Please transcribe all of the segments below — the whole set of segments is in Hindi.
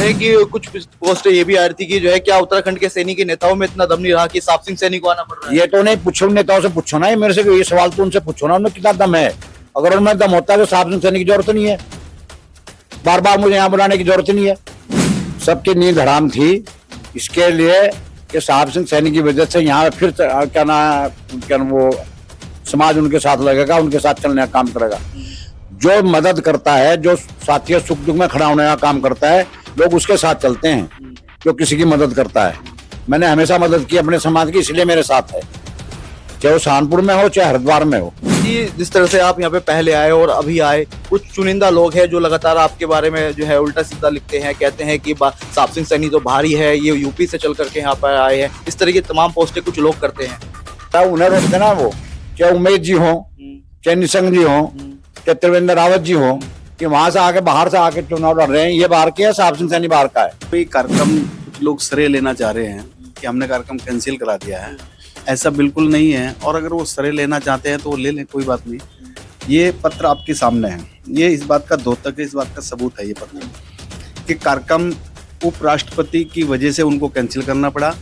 हैं कि कुछ पोस्ट ये भी आ रही थी कि जो है क्या उत्तराखंड के सैनिक के नेताओं में इतना दम नहीं रहा कि साप सिंह सैनी को आना पड़ रहा है। ये तो नहीं पूछो, नेताओं से पूछो ना, ये मेरे से ये सवाल तो उनसे पूछो ना, उनमें कितना दम है। अगर उनमें दम होता है तो साप सिंह सैनी की जरूरत नहीं है, बार बार मुझे यहाँ बुलाने की जरूरत नहीं है। सबकी नींद हराम थी इसके लिए कि साहब सिंह सैनी की वजह से यहाँ फिर क्या ना वो समाज उनके साथ लगेगा, उनके साथ चलने का काम करेगा। जो मदद करता है, जो साथी सुख दुख में खड़ा होने का काम करता है, लोग उसके साथ चलते हैं। जो किसी की मदद करता है, मैंने हमेशा मदद की अपने समाज की, इसलिए मेरे साथ है, चाहे वो सहारनपुर में हो चाहे हरिद्वार में हो। जिस तरह से आप यहाँ पे पहले आए और अभी आए, कुछ चुनिंदा लोग हैं जो लगातार आपके बारे में जो है उल्टा सीधा लिखते हैं, कहते हैं कि साप सिंह सैनी तो भारी है, ये यूपी से चल करके यहाँ पर आए हैं, इस तरह की तमाम पोस्टें कुछ लोग करते हैं। उन्हें रोकते ना, वो चाहे उमेश जी हो, चाहे निशंक जी हो, चाहे त्रिवेंद्र रावत जी हो, कि वहां से आके बाहर से आके चुनाव लड़ रहे हैं, ये बाहर के है, साहब सिंह सैनी बाहर का है। कोई कार्यक्रम कुछ लोग श्रेय लेना चाह रहे हैं कि हमने कार्यक्रम कैंसिल करा दिया है, ऐसा बिल्कुल नहीं है। और अगर वो श्रेय लेना चाहते हैं तो वो ले लें, कोई बात नहीं। ये पत्र आपके सामने है, ये इस बात का द्योतक है, इस बात का सबूत है ये पत्र कि कार्यक्रम उपराष्ट्रपति की वजह से उनको कैंसिल करना पड़ा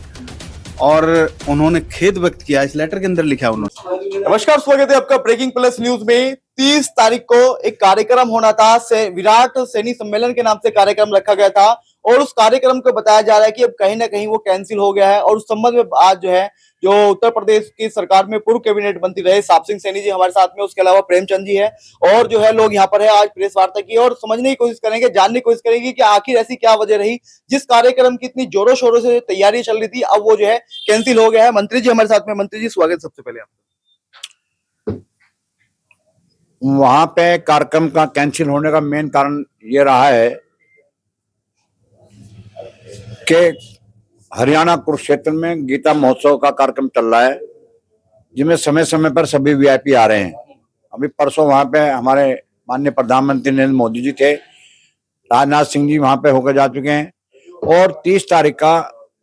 और उन्होंने खेद व्यक्त किया, इस लेटर के अंदर लिखा उन्होंने। नमस्कार, स्वागत है आपका ब्रेकिंग प्लस न्यूज में। 30 तारीख को एक कार्यक्रम होना था, विराट सैनी सम्मेलन के नाम से कार्यक्रम रखा गया था और उस कार्यक्रम को बताया जा रहा है कि अब कहीं ना कहीं वो कैंसिल हो गया है। और उस संबंध में आज जो है, जो उत्तर प्रदेश की सरकार में पूर्व कैबिनेट मंत्री रहे साप सिंह सैनी जी हमारे साथ में, उसके अलावा प्रेमचंद जी है और जो है लोग यहाँ पर है, आज प्रेस वार्ता की और समझने की कोशिश करेंगे, जानने की कोशिश करेंगे कि आखिर ऐसी क्या वजह रही जिस कार्यक्रम की इतनी जोरों शोरों से तैयारी चल रही थी, अब वो जो है कैंसिल हो गया है। मंत्री जी हमारे साथ में। मंत्री जी स्वागत सबसे पहले आपका। वहां पे कार्यक्रम का कैंसिल होने का मेन कारण ये रहा है कि हरियाणा कुरुक्षेत्र में गीता महोत्सव का कार्यक्रम चल रहा है, जिसमें समय समय पर सभी वीआईपी आ रहे हैं। अभी परसों वहां पे हमारे माननीय प्रधानमंत्री नरेंद्र मोदी जी थे, राजनाथ सिंह जी वहां पे होकर जा चुके हैं और 30 तारीख का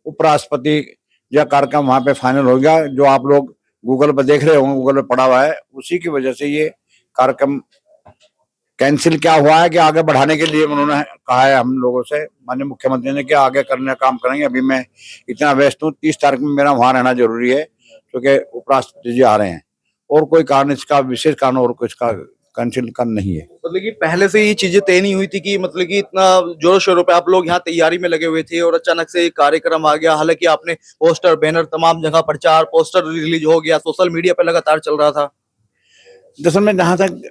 उपराष्ट्रपति यह कार्यक्रम वहां पे फाइनल हो गया। जो आप लोग गूगल पर देख रहे होंगे, गूगल पे पड़ा हुआ है, उसी की वजह से ये कार्यक्रम कैंसिल क्या हुआ है कि आगे बढ़ाने के लिए उन्होंने कहा है हम लोगों से, माननीय मुख्यमंत्री ने, कि आगे करने का काम करेंगे। अभी मैं इतना व्यस्त हूँ, 30 तारीख में मेरा वहां रहना जरूरी है क्योंकि उपराष्ट्रपति जी आ रहे हैं और कोई कारण इसका विशेष कारण और कुछ का कैंसिल का नहीं है। मतलब कि पहले से ये चीजें तय नहीं हुई थी कि मतलब कि इतना जोरों शोरों पे आप लोग यहाँ तैयारी में लगे हुए थे और अचानक से कार्यक्रम आ गया। हालांकि आपने पोस्टर बैनर तमाम जगह प्रचार पोस्टर रिलीज हो गया, सोशल मीडिया पे लगातार चल रहा था। दरअसल में जहां तक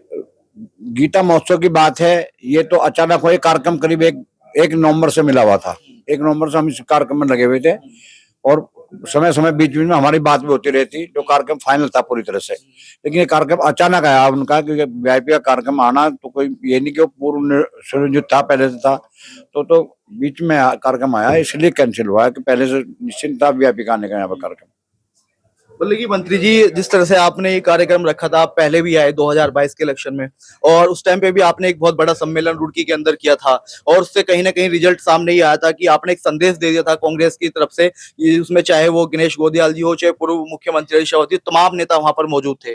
गीता महोत्सव की बात है, ये तो अचानक हुआ। कार्यक्रम करीब एक नवंबर से मिला हुआ था, 1 नवंबर से हम इस कार्यक्रम में लगे हुए थे और समय समय बीच में हमारी बात भी होती रहती, जो कार्यक्रम फाइनल था पूरी तरह से। लेकिन ये कार्यक्रम अचानक आया उनका, क्योंकि वीआईपी का कार्यक्रम आना तो कोई ये नहीं कि वो पूर्व सुनियोजित था, पहले से था, तो बीच में कार्यक्रम आया, इसलिए कैंसिल हुआ है कि पहले से निश्चित था वीआईपी का आने का यहाँ पर कार्यक्रम। बोले कि मंत्री जी, जिस तरह से आपने ये कार्यक्रम रखा था, आप पहले भी आए 2022 के इलेक्शन में और उस टाइम पे भी आपने एक बहुत बड़ा सम्मेलन रुड़की के अंदर किया था और उससे कहीं ना कहीं रिजल्ट सामने ही आया था कि आपने एक संदेश दे दिया था कांग्रेस की तरफ से। उसमें चाहे वो गणेश गोदियाल जी हो, चाहे पूर्व मुख्यमंत्री हरीश रावत जी, तमाम नेता वहां पर मौजूद थे।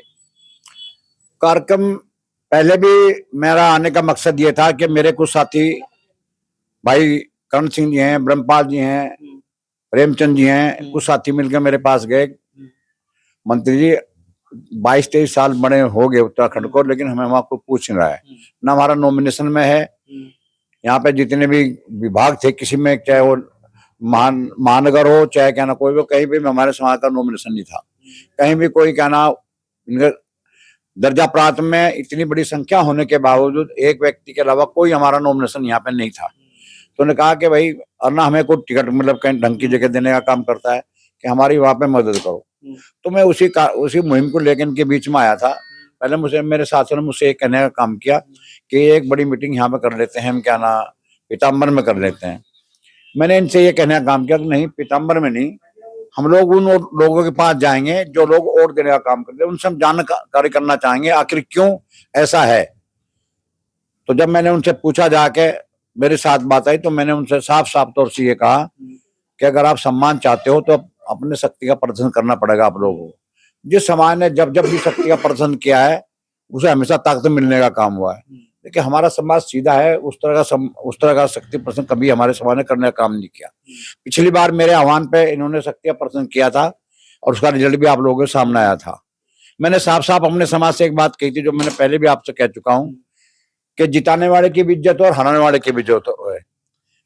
कार्यक्रम पहले भी मेरा आने का मकसद ये था कि मेरे कुछ साथी भाई करण सिंह जी हैं, ब्रह्मपाल जी हैं, प्रेमचंद जी हैं, कुछ साथी मिलकर मेरे पास गए, मंत्री जी 22-23 साल बड़े हो गए उत्तराखंड को, लेकिन हमें वहां को पूछ नहीं रहा है, ना हमारा नॉमिनेशन में है। यहाँ पे जितने भी विभाग थे, किसी में, चाहे वो महानगर हो चाहे क्या ना कोई हो, कहीं भी हमारे समाज का नॉमिनेशन नहीं था। कहीं भी कोई क्या ना, दर्जा प्रांत में इतनी बड़ी संख्या होने के बावजूद एक व्यक्ति के अलावा कोई हमारा नॉमिनेशन यहाँ पे नहीं था। तो उन्होंने कहा कि भाई, और ना हमें कोई टिकट मतलब कहीं ढंग की जगह देने का काम करता है कि हमारी वहां पे मदद करो। तो मैं उसी मुहिम को लेकर इनके बीच में आया था। पहले मेरे साथियों ने मुझसे एक कहने का काम किया कि एक बड़ी मीटिंग यहाँ पे कर लेते हैं, हम क्या ना पीताम्बर में कर लेते हैं। मैंने इनसे ये कहने का काम किया कि नहीं, पीताम्बर में नहीं, हम लोग उन लोगों के पास जाएंगे जो लोग वोट देने का काम करते हैं, उनसे हम जानकारी करना चाहेंगे आखिर क्यों ऐसा है। तो जब मैंने उनसे पूछा, जाके मेरे साथ बात आई, तो मैंने उनसे साफ साफ तौर से ये कहा कि अगर आप सम्मान चाहते हो तो अपने शक्ति का प्रदर्शन करना पड़ेगा आप लोगों को। जिस समाज ने जब जब भी शक्ति का प्रदर्शन किया है, उसे हमेशा ताकत मिलने का काम हुआ है। देखिए हमारा समाज सीधा है, उस तरह का शक्ति प्रदर्शन कभी हमारे समाज ने करने का काम नहीं किया। पिछली बार मेरे आह्वान पे इन्होंने शक्ति प्रदर्शन किया था और उसका रिजल्ट भी आप लोगों के सामने आया था। मैंने साफ साफ अपने समाज से एक बात कही थी, जो मैंने पहले भी आपसे कह चुका हूं, कि जिताने वाले की भी इज्जत हो और हराने वाले की भी इज्जत हो।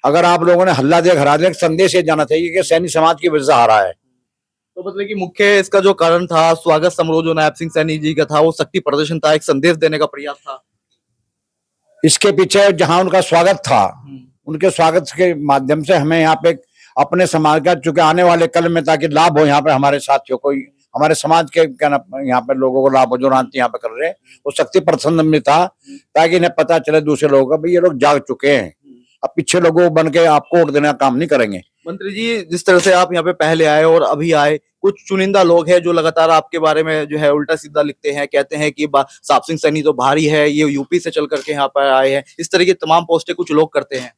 अगर आप लोगों ने हल्ला दिया हरा दिया, संदेश ये जाना चाहिए कि सैनी समाज की वजह से हारा है। तो मतलब कि मुख्य इसका जो कारण था, स्वागत समारोह जो नायब सिंह सैनी जी का था, वो शक्ति प्रदर्शन था, एक संदेश देने का प्रयास था। इसके पीछे जहां उनका स्वागत था, उनके स्वागत के माध्यम से हमें यहाँ पे अपने समाज का, चूंकि आने वाले कल में ताकि लाभ हो यहाँ पे हमारे साथियों को, हमारे समाज के यहाँ पे लोगों को लाभ हो, जो रांति यहाँ पे कर रहे हैं, वो शक्ति प्रदर्शन में था, ताकि इन्हें पता चले दूसरे लोगों का, भाई ये लोग जाग चुके हैं, अब पीछे लोगों बन के आपको वोट देने का काम नहीं करेंगे। मंत्री जी, जिस तरह से आप यहाँ पे पहले आए और अभी आए, कुछ चुनिंदा लोग हैं जो लगातार आपके बारे में जो है उल्टा सीधा लिखते हैं, कहते हैं कि साहब सिंह सैनी तो भारी है, ये यूपी से चल करके यहाँ पर आए हैं, इस तरह की तमाम पोस्टें कुछ लोग करते हैं।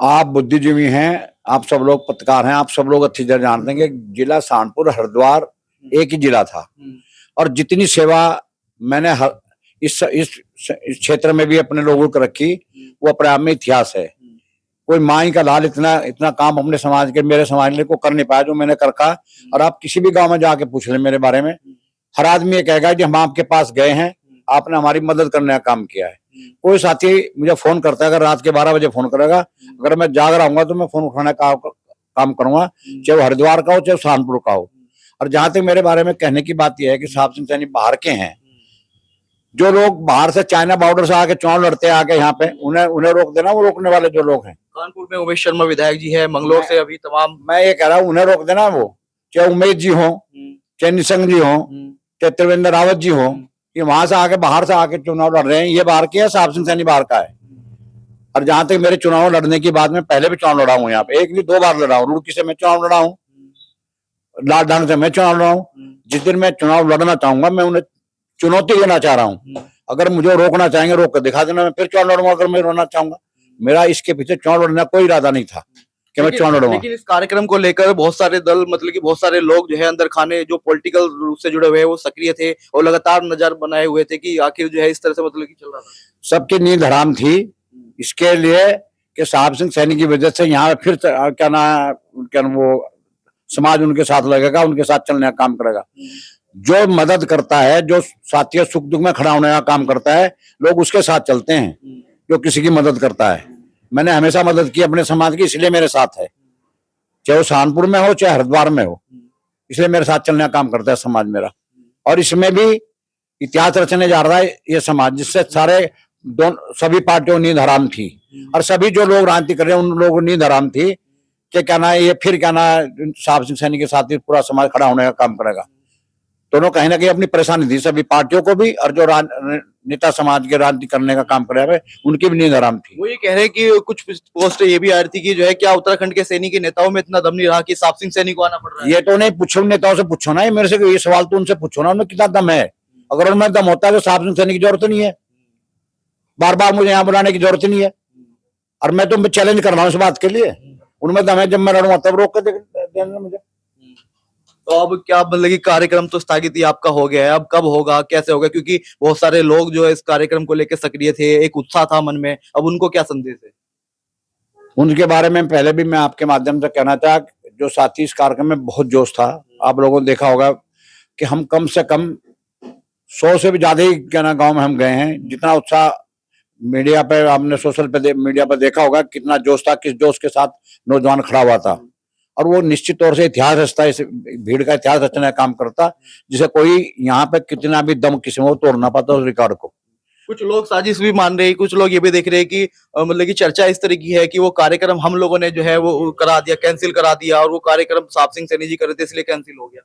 आप बुद्धिजीवी हैं, आप सब लोग पत्रकार हैं, आप सब लोग अच्छी तरह जानते हैं कि जिला सहारनपुर हरिद्वार एक ही जिला था, और जितनी सेवा मैंने इस क्षेत्र में भी अपने लोगों को रखी, वो अपने आप में इतिहास है। कोई माई का लाल इतना काम अपने समाज के, मेरे समाज ने को कर नहीं पाया जो मैंने करका। और आप किसी भी गांव में जाके पूछ ले मेरे बारे में, हर आदमी ये कहेगा कि हम आपके पास गए हैं, आपने हमारी मदद करने का काम किया है। कोई साथी मुझे फोन करता है, अगर रात के 12 बजे फोन करेगा, अगर मैं जाग रहा हूँ तो मैं फोन उठाने का काम करूंगा, चाहे वो हरिद्वार का हो चाहे सहारनपुर का हो। और जहां तक मेरे बारे में कहने की बात यह है कि साहब सिंह सैनी बाहर के हैं, जो लोग बाहर से चाइना बॉर्डर से आके चुनाव लड़ते हैं आके यहाँ पे, उन्हें रोक देना, वो रोकने वाले जो लोग हैं। कानपुर में उमेश शर्मा विधायक जी है, मंगलोर से अभी तमाम, मैं ये कह रहा हूँ उन्हें रोक देना, वो चाहे उमेश जी हो, चाहे निशंक जी हो, चाहे त्रिवेंद्र रावत जी हो, ये वहां से आके बाहर से आके चुनाव लड़ रहे हैं, ये बाहर के है, साहब सिंह सैनी बाहर का है। और जहां तक मेरे चुनाव लड़ने की बात, में पहले भी चुनाव लड़ा हूँ यहाँ पे, 1 नहीं 2 बार लड़ा हूँ। रुड़की से मैं चुनाव लड़ा हूँ, लालडांग से मैं चुनाव लड़ा हूँ। जिस दिन मैं चुनाव लड़ना चाहूंगा, मैं उन्हें चुनौती देना चाह रहा हूँ। अगर मुझे रोकना चाहेंगे, रोक कर दिखा देना, मैं फिर चुनाव लड़ूंगा। अगर मैं रोना चाहूंगा, मेरा इसके पीछे चुनाव लड़ने का कोई इरादा नहीं था कि मैं चुनाव लड़ूंगा। लेकिन इस कार्यक्रम को लेकर बहुत सारे दल, मतलब कि बहुत सारे लोग जो है अंदर खाने, जो पॉलिटिकल रूप से जुड़े हुए हैं, वो सक्रिय थे और लगातार नजर बनाए हुए थे कि आखिर जो है इस तरह से मतलब कि चल रहा था। सबकी नींद हराम थी इसके लिए कि साहब सिंह सैनी की वजह से यहाँ फिर क्या वो समाज उनके साथ लगेगा, उनके साथ चलने का काम करेगा। जो मदद करता है, जो साथियों सुख दुख में खड़ा होने का काम करता है, लोग उसके साथ चलते हैं। जो किसी की मदद करता है, मैंने हमेशा मदद की अपने समाज की, इसलिए मेरे साथ है, चाहे वो सहारनपुर में हो चाहे हरिद्वार में हो, इसलिए मेरे साथ चलने का काम करता है समाज मेरा। और इसमें भी इतिहास रचने जा रहा है ये समाज, जिससे सभी पार्टियों नींद हराम थी, और सभी जो लोग राजनीति कर रहे हैं उन लोगों को नींद हराम थी कि क्या ना ये फिर क्या ना साहब सिंह सैनी के साथ ही पूरा समाज खड़ा होने का काम करेगा। दोनों कहीं ना कहीं अपनी परेशानी थी, सभी पार्टियों को भी, और जो नेता समाज के राजनीति करने का काम कर रहे हैं उनकी भी नींद हराम थी। वो ये कह रहे हैं कि कुछ पोस्ट ये भी आ रही थी कि जो है क्या उत्तराखंड के सैनी के नेताओं में इतना दम नहीं रहा कि साहब सिंह सैनी को आना पड़ रहा है। ये तो नहीं पूछो, नेताओं से पूछो ना, ये मेरे से ये सवाल तो उनसे पूछो ना, उनमें कितना दम है। अगर उनमें दम होता है तो साहब सिंह सैनी की जरूरत नहीं है, बार बार मुझे यहाँ बुलाने की जरूरत नहीं है। और मैं तो चैलेंज कर रहा हूँ इस बात के लिए, उनमें दम है, जब मैं लड़ूंगा तब रोक कर देना मुझे। तो अब क्या मतलब कि कार्यक्रम तो स्थगित ही आपका हो गया है, अब कब होगा, कैसे होगा? क्योंकि बहुत सारे लोग जो है इस कार्यक्रम को लेकर सक्रिय थे, एक उत्साह था मन में, अब उनको क्या संदेश है? उनके बारे में पहले भी मैं आपके माध्यम से कहना चाहा, जो साथी इस कार्यक्रम में बहुत जोश था। आप लोगों ने देखा होगा कि हम कम से कम 100 से भी ज्यादा ही क्या ना गाँव में हम गए हैं। जितना उत्साह मीडिया पे, आपने सोशल पे मीडिया पर देखा होगा कितना जोश था, किस जोश के साथ नौजवान खड़ा हुआ था। और वो निश्चित तौर से इतिहास रचता है, इस भीड़ का इतिहास रचने का काम करता, जिसे कोई यहाँ पे कितना भी दम किसी में तोड़ ना पाता उस रिकॉर्ड को। कुछ लोग साजिश भी मान रहे हैं, कुछ लोग ये भी देख रहे हैं कि मतलब कि चर्चा इस तरह की है कि वो कार्यक्रम हम लोगों ने जो है वो करा दिया, कैंसिल करा दिया, और वो कार्यक्रम साहब सिंह सैनी जी कर रहे थे इसलिए कैंसिल हो गया।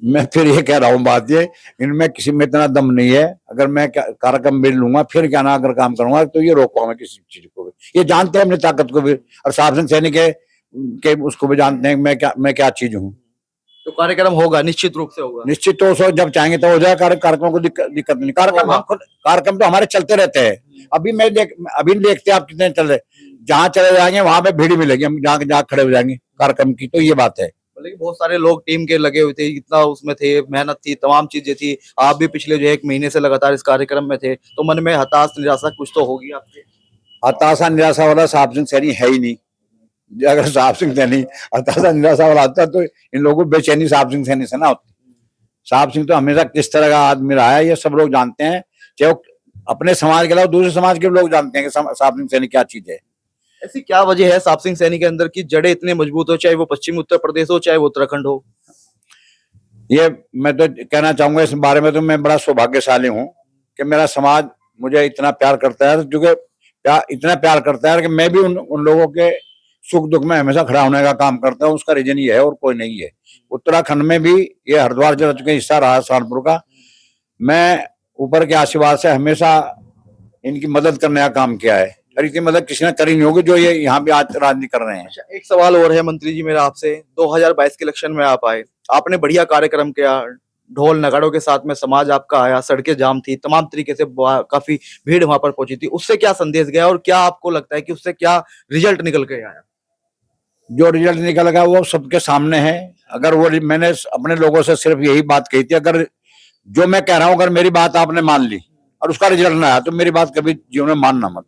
मैं फिर ये कह रहा हूँ बात, ये इनमें किसी में इतना दम नहीं है। अगर मैं कार्यक्रम मिल लूंगा फिर क्या ना अगर काम करूंगा तो ये रोक पाऊंगा किसी चीज को भी। ये जानते हैं अपनी ताकत को भी, और साहब सिंह सैनी के उसको भी जानते हैं मैं क्या चीज हूँ। तो कार्यक्रम होगा, निश्चित रूप से होगा। निश्चित तो जब चाहेंगे तो हो जाए। कार्यक्रम को दिक्कत नहीं। कार्यक्रम तो हमारे चलते रहते हैं। अभी देखते आप कितने चल रहे, जहाँ चले जाएंगे वहां पे भीड़ मिलेगी, हम जहाँ खड़े हो जाएंगे कार्यक्रम की। तो ये बात है। लेकिन बहुत सारे लोग टीम के लगे हुए थे, इतना उसमें थे, मेहनत थी, तमाम चीजें थी। आप भी पिछले जो 1 महीने से लगातार इस कार्यक्रम में थे, तो मन में हताश निराशा कुछ तो होगी आपके। हताशा निराशा वाला साहब सिंह सैनी है ही नहीं। जो अगर साहब सिंह सैनी हताशा निराशा वाला आता तो इन लोगों को बेचैनी साहब सिंह सैनी से ना होती। साहब सिंह तो हमेशा किस तरह का आदमी रहा है ये सब लोग जानते हैं, चाहे वो अपने समाज के अलावा दूसरे समाज के लोग जानते हैं कि साहब सिंह सैनी क्या चीज है। ऐसी क्या वजह है साहब सिंह सैनी के अंदर की जड़ें इतने मजबूत हो, चाहे वो पश्चिमी उत्तर प्रदेश हो, चाहे वो उत्तराखंड हो? ये मैं तो कहना चाहूंगा इस बारे में, तो मैं बड़ा सौभाग्यशाली हूँ कि मेरा समाज मुझे इतना प्यार करता है, क्योंकि इतना प्यार करता है कि मैं भी उन लोगों के सुख दुख में हमेशा खड़ा होने का काम करता हूँ। उसका रीजन ये है और कोई नहीं है। उत्तराखंड में भी ये हरिद्वार जिला चुके हिस्सा रहा है सहारनपुर का, मैं ऊपर के आशीर्वाद से हमेशा इनकी मदद करने का काम किया है, और इतनी मदद किसी ने करी नहीं होगी जो ये यहाँ पे आज राजनीति कर रहे हैं। अच्छा, एक सवाल और है मंत्री जी मेरा आपसे। 2022 के इलेक्शन में आप आए, आपने बढ़िया कार्यक्रम किया, ढोल नगाड़ों के साथ में समाज आपका आया, सड़कें जाम थी, तमाम तरीके से काफी भीड़ वहां पर पहुंची थी। उससे क्या संदेश गया और क्या आपको लगता है कि उससे क्या रिजल्ट निकल के आया? जो रिजल्ट निकलेगा वो सबके सामने है। अगर वो मैंने अपने लोगों से सिर्फ यही बात कही थी, अगर जो मैं कह रहा हूं अगर मेरी बात आपने मान ली और उसका रिजल्ट ना आया तो मेरी बात कभी जीवन में मानना मत।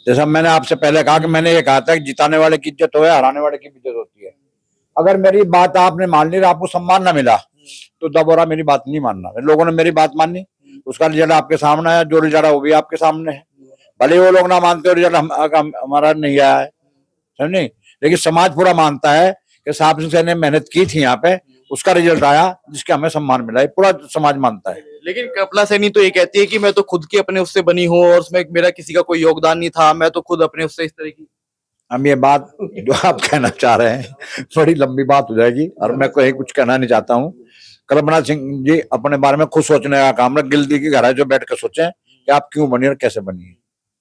जैसा मैंने आपसे पहले कहा कि मैंने ये कहा था कि जिताने वाले की इज्जत हो या हराने वाले की इज्जत होती है। अगर मेरी बात आपने मान ली, आपको सम्मान ना मिला तो दबोरा मेरी बात नहीं मानना। लोगों ने मेरी बात मानी, उसका रिजल्ट आपके सामने आया, जो रिजल्ट वो भी आपके सामने है। भले वो लोग ना मानते हो, रिजल्ट हमारा नहीं आया है, समझे, लेकिन समाज पूरा मानता है कि साहब सिंह सैनी ने मेहनत की थी यहाँ पे, उसका रिजल्ट आया जिसके हमें सम्मान मिला, ये पूरा समाज मानता है। लेकिन कल्पना सैनी तो ये कहती है कि मैं तो खुद की अपने उससे बनी हूँ और उसमें मेरा किसी का कोई योगदान नहीं था, मैं तो खुद अपने उससे इस तरह की। हम ये बात जो आप कहना चाह रहे हैं बड़ी लंबी बात हो जाएगी और मैं कोई कुछ कहना नहीं चाहता हूँ। कल्पना सिंह जी अपने बारे में खुद सोचने का काम है, गिलती की घर है जो बैठ कर सोचे कि आप क्यों बनी और कैसे बनी।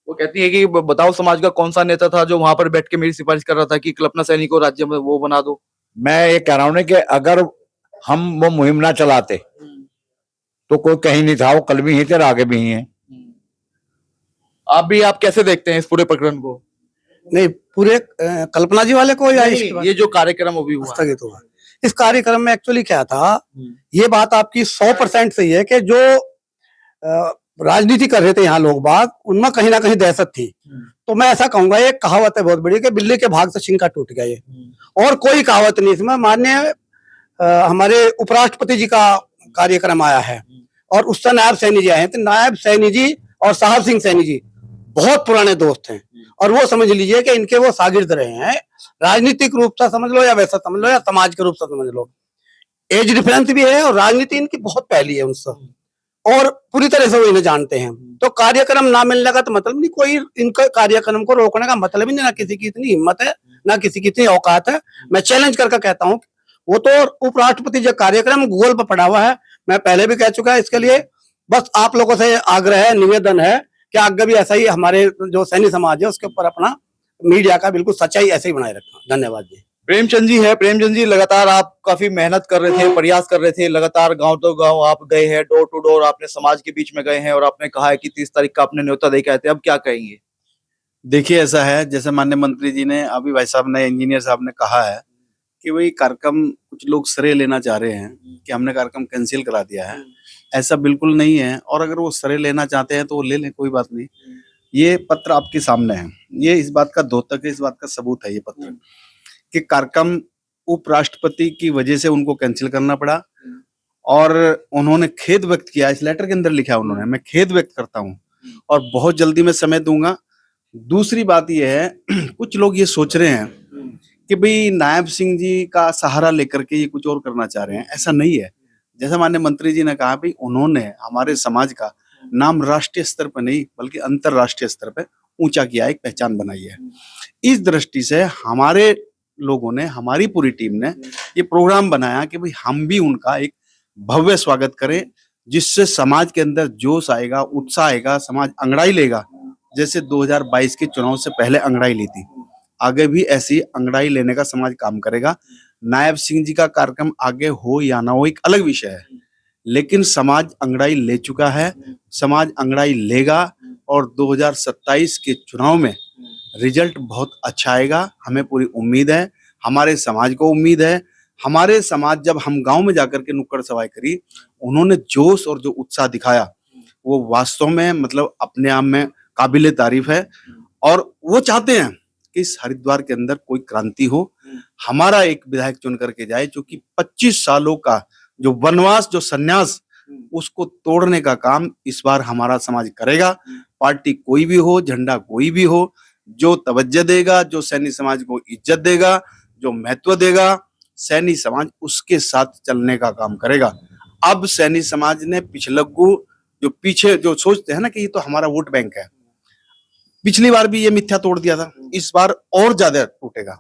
वो कहती है कि बताओ समाज का कौन सा नेता था जो वहां पर बैठ के मेरी सिफारिश कर रहा था कि कल्पना सैनी को राज्य में वो बना दो। मैं ये कह रहा हूँ कि अगर हम वो मुहिम ना चलाते तो कोई कहीं नहीं था, वो कल भी ही थे और आगे भी ही है। आप कैसे देखते हैं इस पूरे प्रकरण को? नहीं, पूरे कल्पना जी वाले को या ये जो कार्यक्रम अभी हुआ स्थगित हुआ, इस कार्यक्रम में एक्चुअली क्या था, ये बात आपकी 100% सही है कि जो राजनीति कर रहे थे यहाँ लोग बाग, उनमें कहीं ना कहीं दहशत थी। तो मैं ऐसा कहूंगा, ये कहावत है बहुत बड़ी कि बिल्ली के भाग से सिंका टूट गया, ये और कोई कहावत नहीं। इसमें माननीय हमारे उपराष्ट्रपति जी का कार्यक्रम आया है और उससे नायब सैनी जी आए हैं। तो नायब सैनी जी और साहब सिंह सैनी जी बहुत पुराने दोस्त हैं और वो समझ लीजिए कि इनके वो शागिर्द रहे हैं। राजनीतिक रूप से समझ लो या वैसा समझ लो या समाज के रूप से समझ लो, एज डिफरेंस भी है और राजनीति इनकी बहुत पहली है उनसे, और पूरी तरह से वो इन्हें जानते हैं। तो कार्यक्रम ना मिलने का तो मतलब नहीं, कोई इनका कार्यक्रम को रोकने का मतलब ही नहीं। ना किसी की इतनी हिम्मत है, ना किसी की इतनी औकात है। मैं चैलेंज करके कहता हूँ, वो तो उपराष्ट्रपति जो कार्यक्रम गूगल पर पड़ा हुआ है, मैं पहले भी कह चुका है। इसके लिए बस आप लोगों से आग्रह है, निवेदन है कि आगे भी ऐसा ही हमारे जो सैनी समाज है उसके ऊपर अपना मीडिया का बिल्कुल सच्चाई ऐसे ही बनाए रखना। धन्यवाद जी। प्रेमचंद जी है। प्रेमचंद जी, लगातार आप काफी मेहनत कर रहे थे, प्रयास कर रहे थे, लगातार गांव तो गांव आप गए हैं, डोर टू डोर आपने समाज के बीच में गए हैं और आपने कहा है कि 30 तारीख का आपने न्योता दे के आए थे। अब क्या कहेंगे? देखिए, ऐसा है जैसे माननीय मंत्री जी ने अभी भाई साहब ने इंजीनियर साहब ने कहा है कि वही कार्यक्रम कुछ लोग श्रेय लेना चाह रहे हैं कि हमने कार्यक्रम कैंसिल करा दिया है। ऐसा बिल्कुल नहीं है, और अगर वो श्रेय लेना चाहते हैं तो वो ले लें, कोई बात नहीं। ये पत्र आपके सामने है, ये इस बात का द्योतक है, इस बात का सबूत है ये पत्र कि कार्यक्रम उपराष्ट्रपति की वजह से उनको कैंसिल करना पड़ा और उन्होंने खेद व्यक्त किया। इस लेटर के अंदर लिखा है उन्होंने, मैं खेद व्यक्त करता हूँ और बहुत जल्दी मैं समय दूंगा। दूसरी बात यह है, कुछ लोग ये सोच रहे हैं कि भाई नायब सिंह जी का सहारा लेकर के ये कुछ और करना चाह रहे हैं। ऐसा नहीं है। जैसा माननीय मंत्री जी ने कहा, भाई उन्होंने हमारे समाज का नाम राष्ट्रीय स्तर पर नहीं बल्कि अंतरराष्ट्रीय स्तर पर ऊंचा किया, एक पहचान बनाई है। इस दृष्टि से हमारे लोगों ने, हमारी पूरी टीम ने ये प्रोग्राम बनाया कि भाई हम भी उनका एक भव्य स्वागत करें, जिससे समाज के अंदर जोश आएगा, उत्साह आएगा, समाज अंगड़ाई लेगा। जैसे 2022 के चुनाव से पहले अंगड़ाई ली थी, आगे भी ऐसी अंगड़ाई लेने का समाज काम करेगा। नायब सिंह जी का कार्यक्रम आगे हो या ना हो एक अलग विषय है, लेकिन समाज अंगड़ाई ले चुका है, समाज अंगड़ाई लेगा और 2027 के चुनाव में रिजल्ट बहुत अच्छा आएगा, हमें पूरी उम्मीद है। हमारे समाज को उम्मीद है। हमारे समाज जब हम गांव में जाकर के नुक्कड़ सभाएं करी, उन्होंने जोश और जो उत्साह दिखाया वो वास्तव में मतलब अपने आप में काबिले तारीफ है। और वो चाहते हैं कि इस हरिद्वार के अंदर कोई क्रांति हो, हमारा एक विधायक चुन करके जाए जो कि 25 सालों का जो वनवास, जो संन्यास, उसको तोड़ने का काम इस बार हमारा समाज करेगा। पार्टी कोई भी हो, झंडा कोई भी हो, जो तवज्जो देगा, जो सैनी समाज को इज्जत देगा, जो महत्व देगा, सैनी समाज उसके साथ चलने का काम करेगा। अब सैनी समाज ने पिछलग्गू जो पीछे जो सोचते हैं ना कि ये तो हमारा वोट बैंक है, पिछली बार भी ये मिथ्या तोड़ दिया था, इस बार और ज्यादा टूटेगा।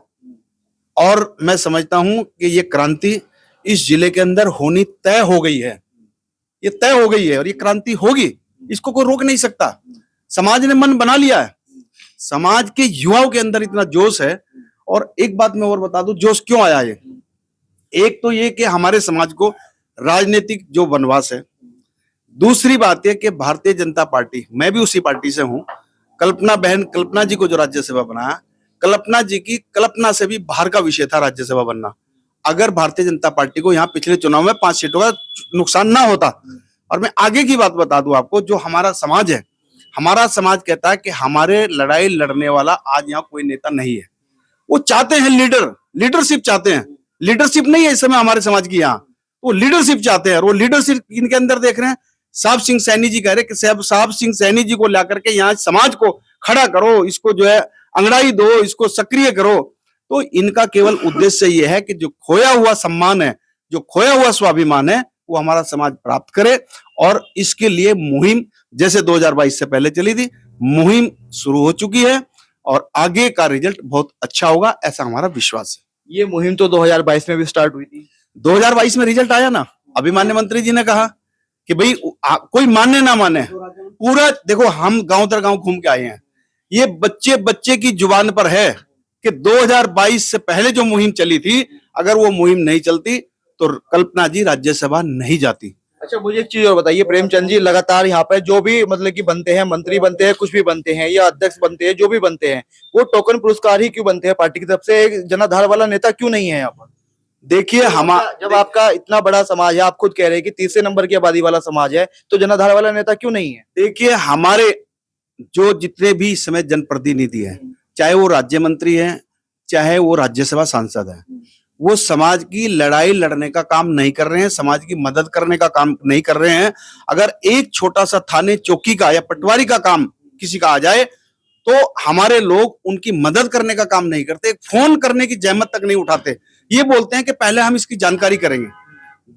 और मैं समझता हूं कि ये क्रांति इस जिले के अंदर होनी तय हो गई है, ये तय हो गई है और ये क्रांति होगी, इसको कोई रोक नहीं सकता। समाज ने मन बना लिया है, समाज के युवाओं के अंदर इतना जोश है। और एक बात मैं और बता दूं, जोश क्यों आया ये, एक तो ये कि हमारे समाज को राजनीतिक जो वनवास है, दूसरी बात है कि भारतीय जनता पार्टी, मैं भी उसी पार्टी से हूं, कल्पना बहन, कल्पना जी को जो राज्यसभा बनाया, कल्पना जी की कल्पना से भी बाहर का विषय था राज्यसभा बनना। अगर भारतीय जनता पार्टी को यहाँ पिछले चुनाव में 5 सीटों का नुकसान ना होता, और मैं आगे की बात बता दूं आपको, जो हमारा समाज है, हमारा समाज कहता है कि हमारे लड़ाई लड़ने वाला आज यहाँ कोई नेता नहीं है। वो चाहते हैं लीडरशिप चाहते हैं, लीडरशिप नहीं है इस समय हमारे समाज की यहाँ, वो लीडरशिप चाहते हैं। और वो लीडरशिप इनके अंदर देख रहे हैं। साहब सिंह सैनी जी कह रहे कि साहब सिंह सैनी जी को ला करके यहाँ समाज को खड़ा करो, इसको जो है अंगड़ाई दो, इसको सक्रिय करो। तो इनका केवल उद्देश्य ये है कि जो खोया हुआ सम्मान है, जो खोया हुआ स्वाभिमान है, वो हमारा समाज प्राप्त करे। और इसके लिए मुहिम जैसे 2022 से पहले चली थी, मुहिम शुरू हो चुकी है और आगे का रिजल्ट बहुत अच्छा होगा, ऐसा हमारा विश्वास है। ये मुहिम तो 2022 में भी स्टार्ट हुई थी। 2022 में रिजल्ट आया ना, अभी माननीय मंत्री जी ने कहा कि भाई कोई माने ना माने, पूरा देखो हम गांव दर गांव घूम के आए हैं, ये बच्चे की जुबान पर है कि 2022 से पहले जो मुहिम चली थी, अगर वो मुहिम नहीं चलती तो कल्पना जी राज्यसभा नहीं जाती। अच्छा, मुझे एक चीज और बताइए, प्रेमचंद जी लगातार यहाँ पे जो भी मतलब कि बनते हैं, मंत्री बनते हैं, कुछ भी बनते हैं या अध्यक्ष बनते हैं, जो भी बनते हैं, वो टोकन पुरस्कार ही क्यों बनते हैं पार्टी की तरफ से? एक जनाधार वाला नेता क्यों नहीं है यहाँ पर? देखिए जब आपका इतना बड़ा समाज है, आप खुद कह रहे हैं कि तीसरे नंबर की आबादी वाला समाज है, तो जनाधार वाला नेता क्यों नहीं है? देखिए हमारे जो जितने भी इस समय जनप्रतिनिधि हैं, चाहे वो राज्य मंत्री हैं, चाहे वो राज्यसभा सांसद हैं, वो समाज की लड़ाई लड़ने का काम नहीं कर रहे हैं, समाज की मदद करने का काम नहीं कर रहे हैं। अगर एक छोटा सा थाने चौकी का या पटवारी का काम किसी का आ जाए तो हमारे लोग उनकी मदद करने का काम नहीं करते, फोन करने की जहमत तक नहीं उठाते। ये बोलते हैं कि पहले हम इसकी जानकारी करेंगे।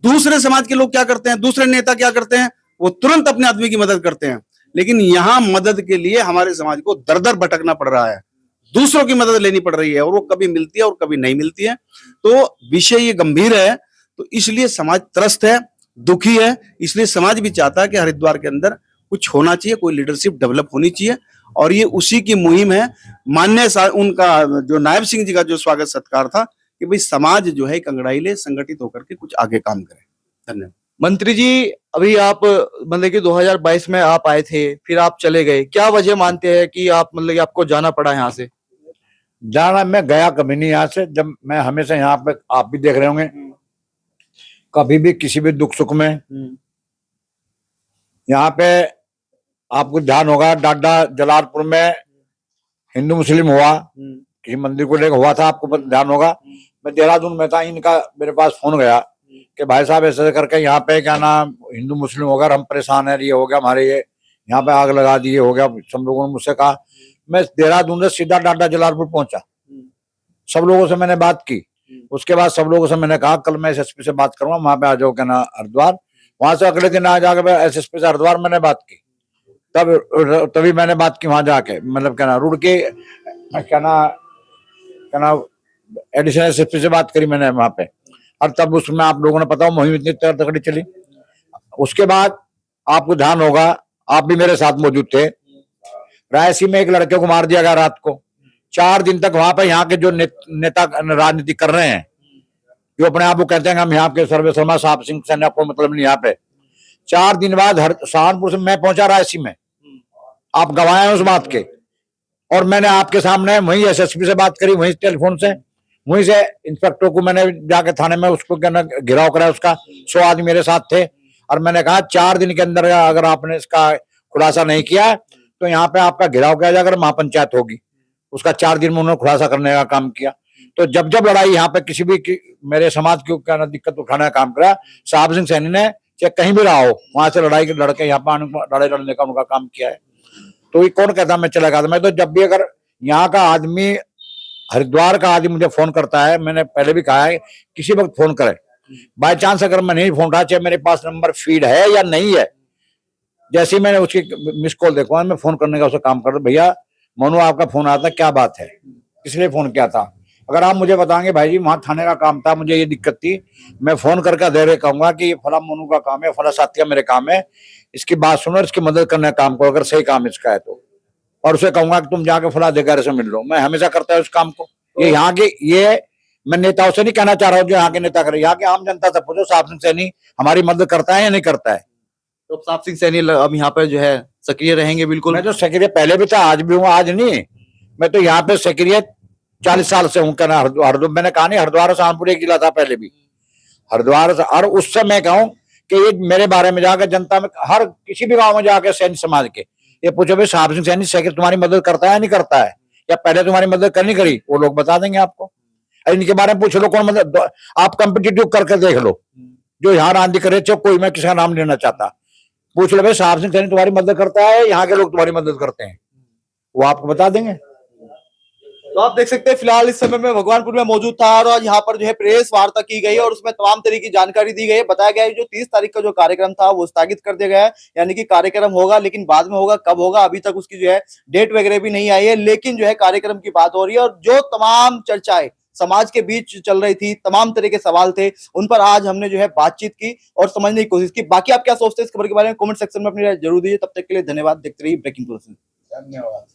दूसरे समाज के लोग क्या करते हैं, दूसरे नेता क्या करते हैं, वो तुरंत अपने आदमी की मदद करते हैं। लेकिन यहाँ मदद के लिए हमारे समाज को दर दर भटकना पड़ रहा है, दूसरों की मदद लेनी पड़ रही है, और वो कभी मिलती है और कभी नहीं मिलती है। तो विषय ये गंभीर है, तो इसलिए समाज त्रस्त है, दुखी है। इसलिए समाज भी चाहता है कि हरिद्वार के अंदर कुछ होना चाहिए, कोई लीडरशिप डेवलप होनी चाहिए, और ये उसी की मुहिम है। मान्य उनका जो नायब सिंह जी का जो स्वागत सत्कार था कि भाई समाज जो है एक अंगड़ाई ले, संगठित होकर के कुछ आगे काम करे। धन्यवाद। मंत्री जी, अभी आप मतलब कि 2022 में आप आए थे, फिर आप चले गए, क्या वजह मानते हैं कि आप मतलब कि आपको जाना पड़ा यहाँ से? जाना, मैं गया कभी नहीं यहाँ से। जब मैं हमेशा यहाँ पे, आप भी देख रहे होंगे, कभी भी किसी भी दुख सुख में यहाँ पे आपको ध्यान होगा, डाडा जलालपुर में हिंदू मुस्लिम हुआ, किसी मंदिर को लेकर हुआ था, आपको ध्यान होगा। मैं देहरादून में था, इनका मेरे पास फोन गया कि भाई साहब ऐसे करके यहाँ पे क्या नाम हिंदू मुस्लिम होगा, हम परेशान है, ये हो गया हमारे, ये यहाँ पे आग लगा दी, हो गया। सब लोगों ने मुझसे कहा, मैं देहरादून से सीधा डाडा जलालपुर पहुंचा, सब लोगों से मैंने बात की। उसके बाद सब लोगों से मैंने कहा कल मैं एसएसपी से बात करूंगा, वहां पे आ जाओ क्या ना हरिद्वार। वहां से अगले दिन आ जाकर एसएसपी से हरिद्वार मैंने बात की, तभी मैंने बात की वहां जाके, मतलब क्या ना रुड़की क्या ना एडिशनल एसएसपी से बात करी मैंने वहां पे। और तब उसमें आप लोगों ने पता हो मुहिम इतनी तगड़ी चली। उसके बाद आपको ध्यान होगा, आप भी मेरे साथ मौजूद थे, रायसी में एक लड़के को मार दिया गया रात को। 4 दिन तक वहां पे यहाँ के जो नेता राजनीति कर रहे हैं, जो अपने आप को कहते हैं हम यहाँ के सर्वे शर्मा साहब सिंह सैनी को मतलब नहीं, यहाँ पे 4 दिन बाद सहारनपुर से मैं पहुंचा रायसी में, आप गवाए हैं उस बात के। और मैंने आपके सामने वहीं एसएसपी से बात करी, वहीं टेलीफोन से, वहीं से इंस्पेक्टर को मैंने जाके थाने में उसको क्या ना घिराव करा, उसका 100 आदमी मेरे साथ थे, और मैंने कहा 4 दिन के अंदर अगर आपने इसका खुलासा नहीं किया तो यहाँ पे आपका घिराव किया जाएगा, महापंचायत होगी। उसका 4 दिन में उन्होंने खुलासा करने का काम किया। तो जब जब लड़ाई यहाँ पे किसी भी मेरे समाज की क्या ना दिक्कत उठाने का काम करा, साहब सिंह सैनी ने चाहे कहीं भी रहा हो वहां से लड़ाई लड़के यहाँ पे लड़ाई लड़ने का उनका काम किया है। तो ये कौन कहता मैं चला गया था? मैं तो जब भी अगर यहाँ का आदमी, हरिद्वार का आदमी मुझे फोन करता है, मैंने पहले भी कहा है किसी वक्त फोन करे, बाय चांस अगर मैं नहीं फोन उठा, चाहे मेरे पास नंबर फीड है या नहीं है, जैसे ही मैंने उसकी मिस कॉल देखा, मैं फोन करने का उसे काम कर, भैया मोनू आपका फोन आता, क्या बात है, किस लिए फोन किया था? अगर आप मुझे बताएंगे भाई जी वहां थाने का काम था, मुझे ये दिक्कत थी, मैं फोन करके दे रहे कहूंगा कि ये फला मोनू का काम है, फला साथिया मेरे काम है, इसकी बात सुनो, इसकी मदद करने का काम करो अगर सही काम इसका है तो। और उसे कहूंगा कि तुम जाके फला अधिकारी से मिल लो। मैं हमेशा करता है उस काम को। ये यहाँ के, ये मैं नेताओं से नहीं कहना चाह रहा हूँ जो यहाँ के नेता करे, यहाँ के आम जनता से पूछो साहब सिंह सैनी हमारी मदद करता है या नहीं करता है। तो साहब सिंह सैनी अब यहाँ पर जो है सक्रिय रहेंगे? बिल्कुल। मैं तो सक्रिय पहले भी था, आज भी हूँ, आज नहीं। मैं तो यहाँ पे सक्रिय 40 साल से हूँ। कहना हरिद्वार, मैंने कहा नहीं, हरिद्वार सहारनपुर एक जिला था पहले भी, हरिद्वार से। और उससे मैं कहूँ कि ये मेरे बारे में जाकर जनता में, हर किसी भी गांव में जाकर सैनी समाज के ये पूछो भाई साहब सिंह सैनी सेक्रेटरी तुम्हारी मदद करता है या नहीं करता है, या पहले तुम्हारी मदद करनी करी, वो लोग बता देंगे आपको। इनके बारे में पूछ लो कौन मदद, आप कंपिटिटिव करके देख लो, जो यहाँ रांधी करे, चाहे कोई, मैं किसी का नाम लेना चाहता, पूछ लो भाई साहब सिंह सैनी तुम्हारी मदद करता है, यहाँ के लोग तुम्हारी मदद करते हैं, वो आपको बता देंगे। तो आप देख सकते हैं फिलहाल इस समय में भगवानपुर में मौजूद था और आज यहाँ पर जो है प्रेस वार्ता की गई और उसमें तमाम तरह की जानकारी दी गई है। बताया गया है जो 30 तारीख का जो कार्यक्रम था वो स्थगित कर दिया गया है, यानी कि कार्यक्रम होगा लेकिन बाद में होगा, कब होगा अभी तक उसकी जो है डेट वगैरह भी नहीं आई है, लेकिन जो है कार्यक्रम की बात हो रही है। और जो तमाम चर्चाएं समाज के बीच चल रही थी, तमाम तरह के सवाल थे, उन पर आज हमने जो है बातचीत की और समझने की कोशिश की। बाकी आप क्या सोचते हैं इस खबर के बारे में कमेंट सेक्शन में अपनी राय जरूर दीजिए। तब तक के लिए धन्यवाद। देखते रहिए ब्रेकिंग न्यूज़। धन्यवाद।